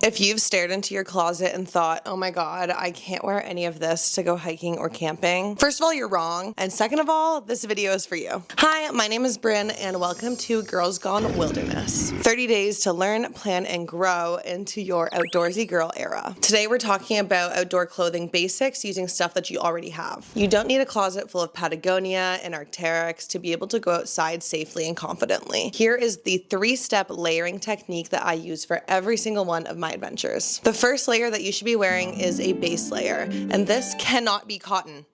If you've stared into your closet and thought, oh my God, I can't wear any of this to go hiking or camping, first of all, you're wrong. And second of all, this video is for you. Hi, my name is Bryn and welcome to Girls Gone Wilderness. 30 days to learn, plan, and grow into your outdoorsy girl era. Today we're talking about outdoor clothing basics using stuff that you already have. You don't need a closet full of Patagonia and Arc'teryx to be able to go outside safely and confidently. Here is the 3-step layering technique that I use for every single one of my adventures. The first layer that you should be wearing is a base layer, and this cannot be cotton.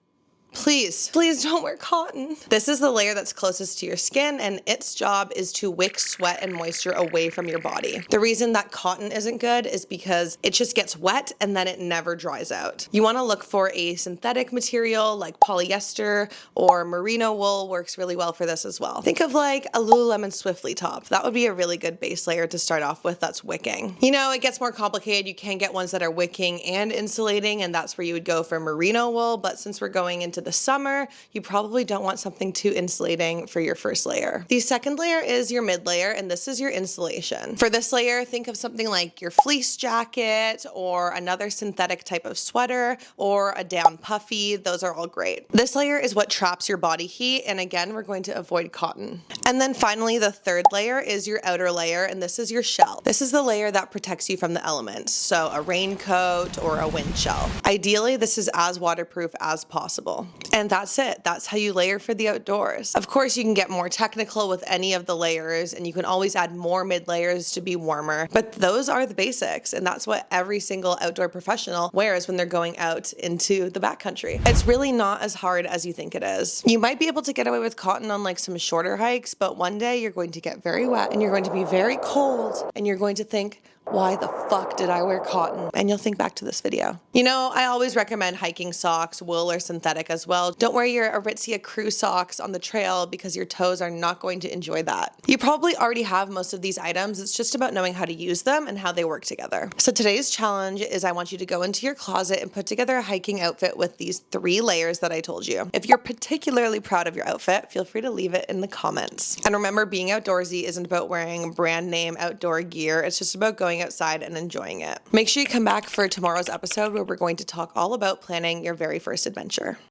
Please don't wear cotton. This is the layer that's closest to your skin, and its job is to wick sweat and moisture away from your body. The reason that cotton isn't good is because it just gets wet and then it never dries out. You want to look for a synthetic material like polyester or merino wool works really well for this as well. Think of like a Lululemon Swiftly top. That would be a really good base layer to start off with that's wicking. You know, it gets more complicated. You can get ones that are wicking and insulating, and that's where you would go for merino wool, but since we're going into the summer, you probably don't want something too insulating for your first layer. The second layer is your mid layer, and this is your insulation. For this layer, think of something like your fleece jacket or another synthetic type of sweater or a down puffy. Those are all great. This layer is what traps your body heat, and again, we're going to avoid cotton. And then finally, the third layer is your outer layer, and this is your shell. This is the layer that protects you from the elements, so a raincoat or a wind shell. Ideally, this is as waterproof as possible. And that's it. That's how you layer for the outdoors. Of course, you can get more technical with any of the layers, and you can always add more mid layers to be warmer, but those are the basics, and that's what every single outdoor professional wears when they're going out into the backcountry. It's really not as hard as you think it is. You might be able to get away with cotton on like some shorter hikes, but one day you're going to get very wet and you're going to be very cold and you're going to think, why the fuck did I wear cotton? And you'll think back to this video. You know, I always recommend hiking socks, wool or synthetic as well. Don't wear your Aritzia crew socks on the trail because your toes are not going to enjoy that. You probably already have most of these items. It's just about knowing how to use them and how they work together. So today's challenge is I want you to go into your closet and put together a hiking outfit with these 3 layers that I told you. If you're particularly proud of your outfit, feel free to leave it in the comments. And remember, being outdoorsy isn't about wearing brand name outdoor gear. It's just about going outside and enjoying it. Make sure you come back for tomorrow's episode where we're going to talk all about planning your very first adventure.